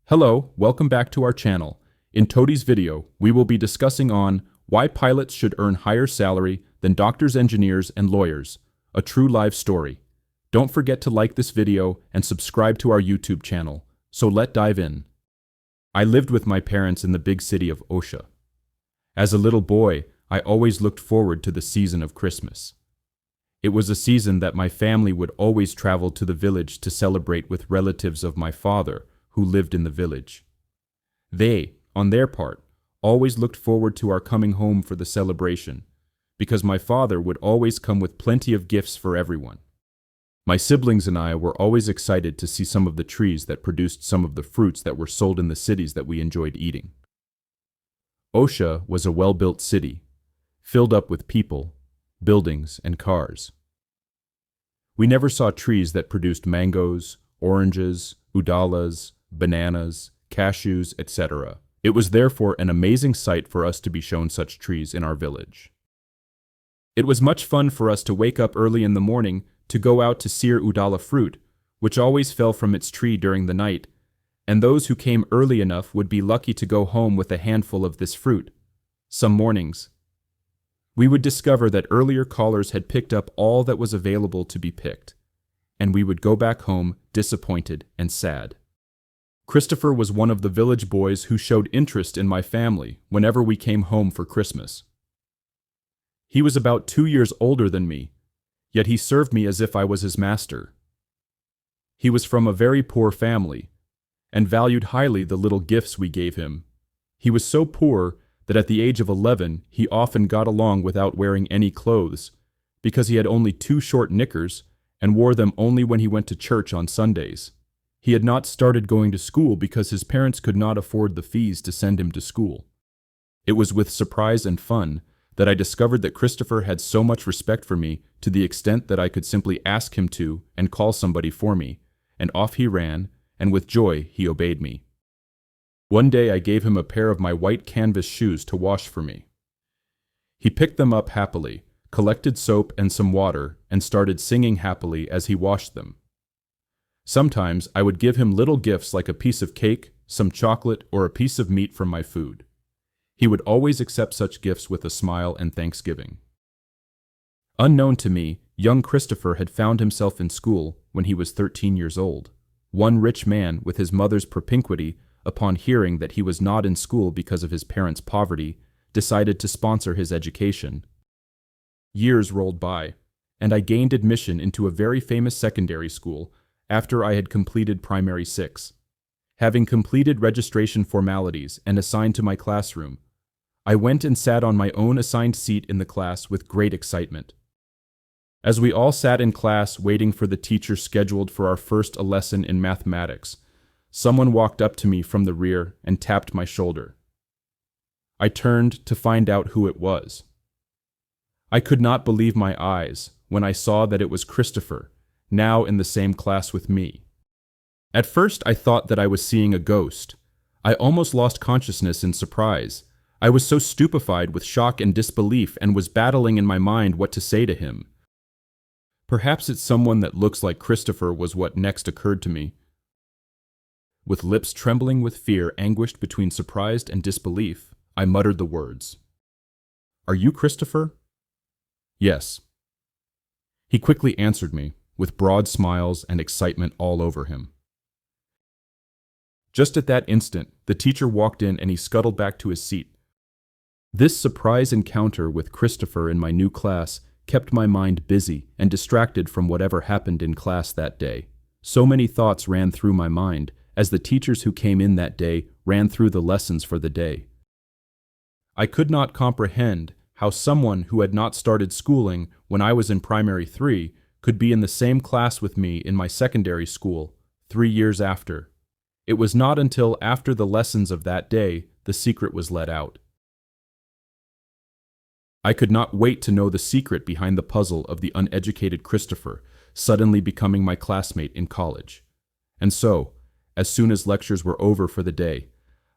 Hello, welcome back to our channel. In Toadie's video, we will be discussing on why pilots should earn higher salary than doctors, engineers, and lawyers, a true live story. Don't forget to like this video and subscribe to our YouTube channel. So let's dive in. I lived with my parents in the big city of Osha. As a little boy, I always looked forward to the season of Christmas. It was a season that my family would always travel to the village to celebrate with relatives of my father, who lived in the village. They, on their part, always looked forward to our coming home for the celebration, because my father would always come with plenty of gifts for everyone. My siblings and I were always excited to see some of the trees that produced some of the fruits that were sold in the cities that we enjoyed eating. Osha was a well-built city, filled up with people, buildings, and cars. We never saw trees that produced mangoes, oranges, udalas, bananas, cashews, etc. It was therefore an amazing sight for us to be shown such trees in our village. It was much fun for us to wake up early in the morning to go out to sear udala fruit, which always fell from its tree during the night, and those who came early enough would be lucky to go home with a handful of this fruit. Some mornings, we would discover that earlier callers had picked up all that was available to be picked, and we would go back home disappointed and sad. Christopher was one of the village boys who showed interest in my family whenever we came home for Christmas. He was about 2 years older than me, yet he served me as if I was his master. He was from a very poor family, and valued highly the little gifts we gave him. He was so poor that at the age of 11 he often got along without wearing any clothes, because he had only 2 short knickers and wore them only when he went to church on Sundays. He had not started going to school because his parents could not afford the fees to send him to school. It was with surprise and fun that I discovered that Christopher had so much respect for me to the extent that I could simply ask him to and call somebody for me, and off he ran, and with joy he obeyed me. One day I gave him a pair of my white canvas shoes to wash for me. He picked them up happily, collected soap and some water, and started singing happily as he washed them. Sometimes I would give him little gifts like a piece of cake, some chocolate, or a piece of meat from my food. He would always accept such gifts with a smile and thanksgiving. Unknown to me, young Christopher had found himself in school when he was 13 years old. One rich man, with his mother's propinquity, upon hearing that he was not in school because of his parents' poverty, decided to sponsor his education. Years rolled by, and I gained admission into a very famous secondary school after I had completed primary 6. Having completed registration formalities and assigned to my classroom, I went and sat on my own assigned seat in the class with great excitement. As we all sat in class waiting for the teacher scheduled for our first lesson in mathematics, someone walked up to me from the rear and tapped my shoulder. I turned to find out who it was. I could not believe my eyes when I saw that it was Christopher, now in the same class with me. At first I thought that I was seeing a ghost. I almost lost consciousness in surprise. I was so stupefied with shock and disbelief and was battling in my mind what to say to him. Perhaps it's someone that looks like Christopher was what next occurred to me. With lips trembling with fear anguished between surprise and disbelief, I muttered the words, "Are you Christopher?" "Yes." He quickly answered me, with broad smiles and excitement all over him. Just at that instant, the teacher walked in and he scuttled back to his seat. This surprise encounter with Christopher in my new class kept my mind busy and distracted from whatever happened in class that day. So many thoughts ran through my mind as the teachers who came in that day ran through the lessons for the day. I could not comprehend how someone who had not started schooling when I was in primary 3 could be in the same class with me in my secondary school 3 years after. It was not until after the lessons of that day the secret was let out. I could not wait to know the secret behind the puzzle of the uneducated Christopher suddenly becoming my classmate in college. And so, as soon as lectures were over for the day,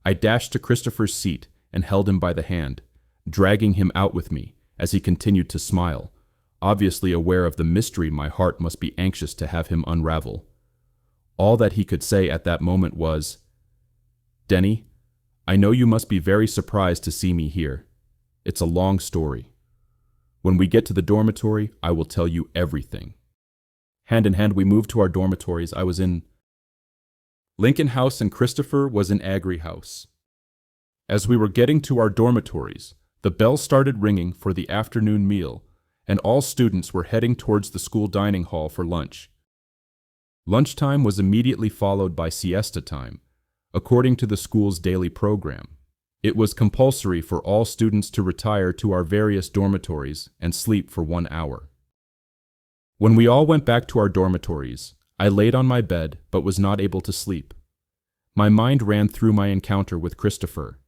I dashed to Christopher's seat and held him by the hand, dragging him out with me as he continued to smile, obviously aware of the mystery my heart must be anxious to have him unravel. All that he could say at that moment was, Denny, I know you must be very surprised to see me here. It's a long story. When we get to the dormitory, I will tell you everything. Hand in hand, we moved to our dormitories. I was in Lincoln House and Christopher was in Agri House. As we were getting to our dormitories, the bell started ringing for the afternoon meal, and all students were heading towards the school dining hall for lunch. Lunchtime was immediately followed by siesta time, according to the school's daily program. It was compulsory for all students to retire to our various dormitories and sleep for 1 hour. When we all went back to our dormitories, I laid on my bed but was not able to sleep. My mind ran through my encounter with Christopher.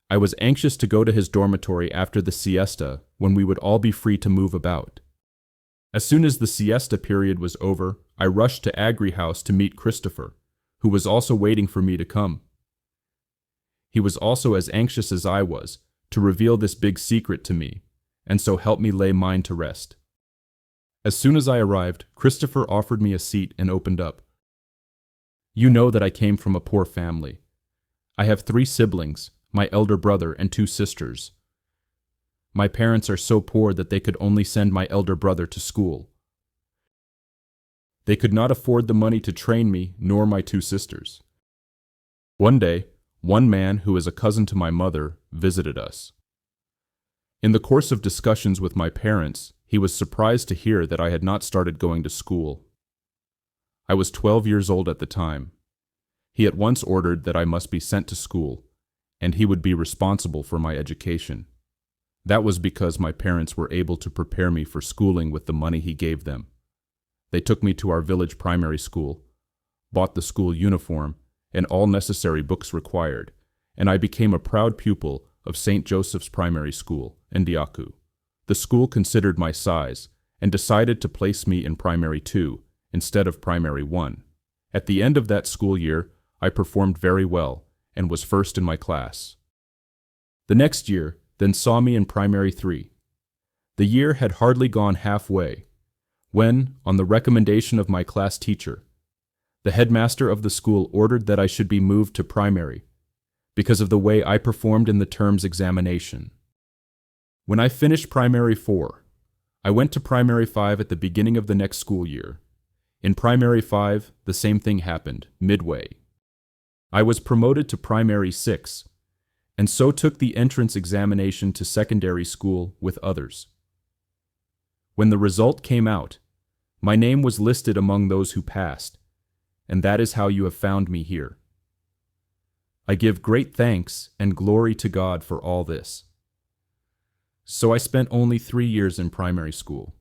I was anxious to go to his dormitory after the siesta when we would all be free to move about. As soon as the siesta period was over, I rushed to Agri House to meet Christopher, who was also waiting for me to come. He was also as anxious as I was to reveal this big secret to me, and so helped me lay mine to rest. As soon as I arrived, Christopher offered me a seat and opened up. You know that I came from a poor family. I have 3 siblings, my elder brother and 2 sisters. My parents are so poor that they could only send my elder brother to school. They could not afford the money to train me nor my 2 sisters. One day, one man who is a cousin to my mother visited us. In the course of discussions with my parents, he was surprised to hear that I had not started going to school. I was 12 years old at the time. He at once ordered that I must be sent to school, and he would be responsible for my education. That was because my parents were able to prepare me for schooling with the money he gave them. They took me to our village primary school, bought the school uniform, and all necessary books required, and I became a proud pupil of St. Joseph's Primary School in Diaku. The school considered my size and decided to place me in Primary 2 instead of Primary 1. At the end of that school year, I performed very well and was first in my class. The next year then saw me in Primary 3. The year had hardly gone halfway when, on the recommendation of my class teacher, the headmaster of the school ordered that I should be moved to primary because of the way I performed in the term's examination. When I finished Primary 4, I went to Primary 5 at the beginning of the next school year. In Primary 5, the same thing happened, midway. I was promoted to Primary 6, and so took the entrance examination to secondary school with others. When the result came out, my name was listed among those who passed, and that is how you have found me here. I give great thanks and glory to God for all this. So I spent only 3 years in primary school.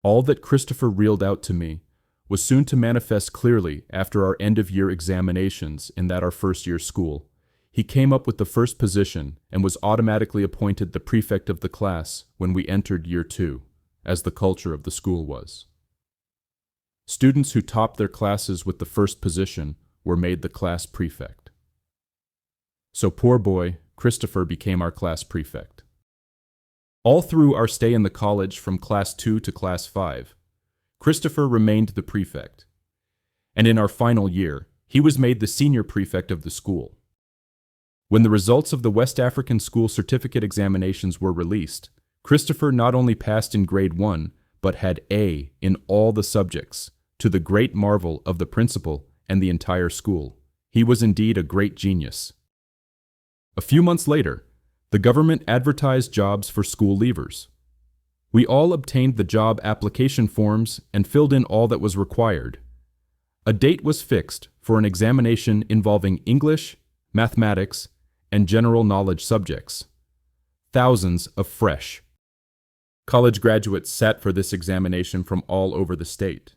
All that Christopher reeled out to me was soon to manifest clearly after our end-of-year examinations in that our first-year school. He came up with the first position and was automatically appointed the prefect of the class when we entered year 2, as the culture of the school was. Students who topped their classes with the first position were made the class prefect. So poor boy, Christopher became our class prefect. All through our stay in the college from Class 2 to Class 5, Christopher remained the prefect. And in our final year, he was made the senior prefect of the school. When the results of the West African School Certificate examinations were released, Christopher not only passed in grade 1, but had A in all the subjects, to the great marvel of the principal and the entire school. He was indeed a great genius. A few months later, the government advertised jobs for school leavers. We all obtained the job application forms and filled in all that was required. A date was fixed for an examination involving English, mathematics, and general knowledge subjects. Thousands of fresh college graduates sat for this examination from all over the state.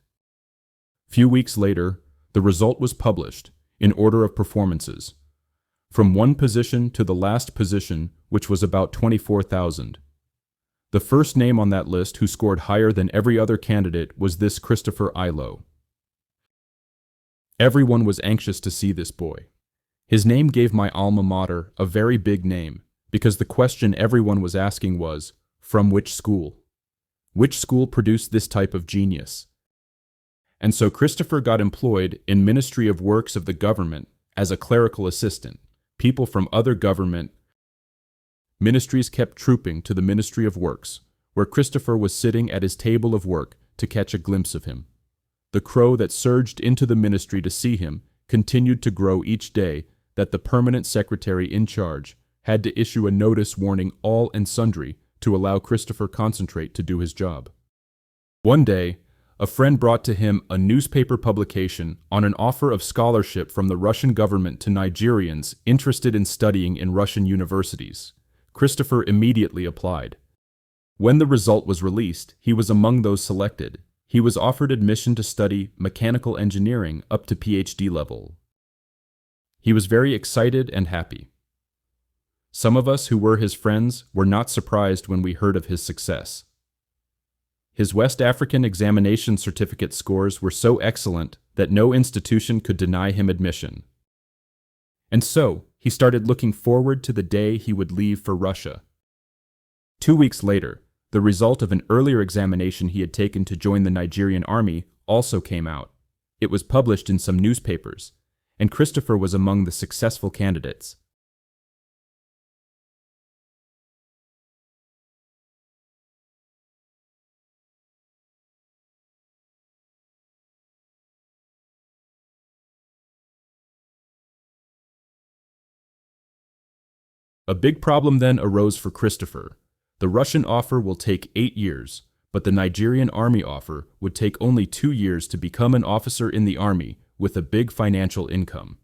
Few weeks later, the result was published in order of performances, from one position to the last position, which was about 24,000. The first name on that list who scored higher than every other candidate was this Christopher Ilo. Everyone was anxious to see this boy. His name gave my alma mater a very big name, because the question everyone was asking was, from which school? Which school produced this type of genius? And so Christopher got employed in Ministry of Works of the government as a clerical assistant. People from other government ministries kept trooping to the Ministry of Works, where Christopher was sitting at his table of work to catch a glimpse of him. The crow that surged into the ministry to see him continued to grow each day that the permanent secretary in charge had to issue a notice warning all and sundry to allow Christopher concentrate to do his job. One day, a friend brought to him a newspaper publication on an offer of scholarship from the Russian government to Nigerians interested in studying in Russian universities. Christopher immediately applied. When the result was released, he was among those selected. He was offered admission to study mechanical engineering up to PhD level. He was very excited and happy. Some of us who were his friends were not surprised when we heard of his success. His West African examination certificate scores were so excellent that no institution could deny him admission. And so, he started looking forward to the day he would leave for Russia. 2 weeks later, the result of an earlier examination he had taken to join the Nigerian army also came out. It was published in some newspapers, and Christopher was among the successful candidates. A big problem then arose for Christopher. The Russian offer will take 8 years, but the Nigerian army offer would take only 2 years to become an officer in the army with a big financial income.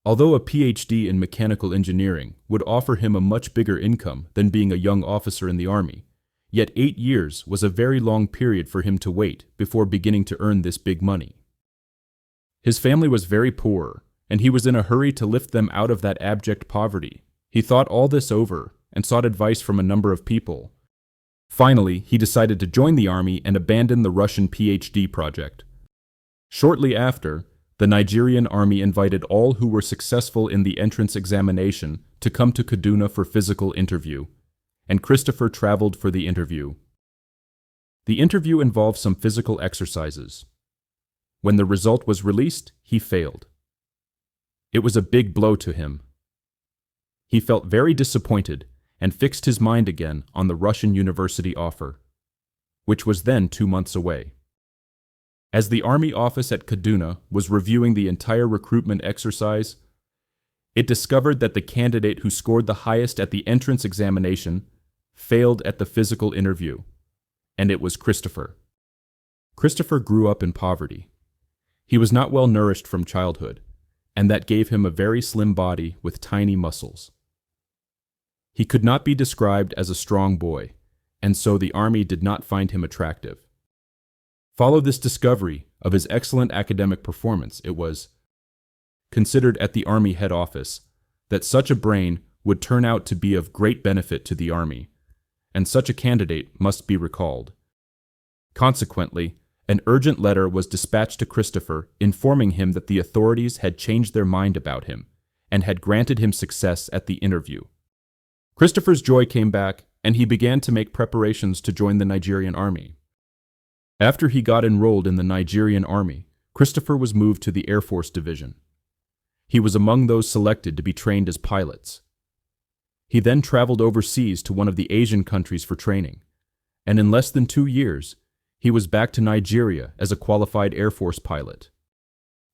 Although a PhD in mechanical engineering would offer him a much bigger income than being a young officer in the army, yet 8 years was a very long period for him to wait before beginning to earn this big money. His family was very poor, and he was in a hurry to lift them out of that abject poverty. He thought all this over and sought advice from a number of people. Finally, he decided to join the army and abandon the Russian PhD project. Shortly after, the Nigerian army invited all who were successful in the entrance examination to come to Kaduna for physical interview, and Christopher traveled for the interview. The interview involved some physical exercises. When the result was released, he failed. It was a big blow to him. He felt very disappointed and fixed his mind again on the Russian university offer, which was then 2 months away. As the army office at Kaduna was reviewing the entire recruitment exercise, it discovered that the candidate who scored the highest at the entrance examination failed at the physical interview, and it was Christopher. Christopher grew up in poverty. He was not well nourished from childhood, and that gave him a very slim body with tiny muscles. He could not be described as a strong boy, and so the army did not find him attractive. Following this discovery of his excellent academic performance, it was considered at the army head office that such a brain would turn out to be of great benefit to the army, and such a candidate must be recalled. Consequently, an urgent letter was dispatched to Christopher informing him that the authorities had changed their mind about him and had granted him success at the interview. Christopher's joy came back, and he began to make preparations to join the Nigerian army. After he got enrolled in the Nigerian army, Christopher was moved to the Air Force Division. He was among those selected to be trained as pilots. He then traveled overseas to one of the Asian countries for training, and in less than 2 years, he was back to Nigeria as a qualified Air Force pilot.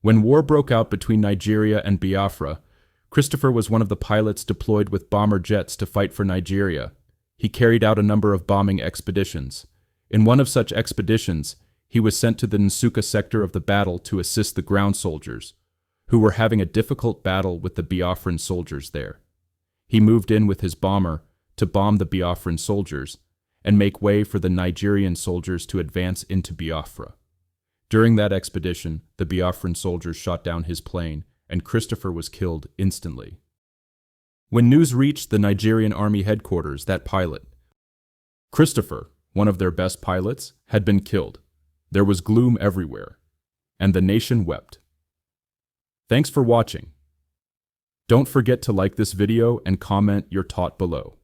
When war broke out between Nigeria and Biafra, Christopher was one of the pilots deployed with bomber jets to fight for Nigeria. He carried out a number of bombing expeditions. In one of such expeditions, he was sent to the Nsukka sector of the battle to assist the ground soldiers, who were having a difficult battle with the Biafran soldiers there. He moved in with his bomber to bomb the Biafran soldiers and make way for the Nigerian soldiers to advance into Biafra. During that expedition, the Biafran soldiers shot down his plane, and Christopher was killed instantly. When news reached the Nigerian army headquarters that pilot, Christopher, one of their best pilots, had been killed. There was gloom everywhere, and the nation wept. Thanks for watching. Don't forget to like this video and comment your thought below.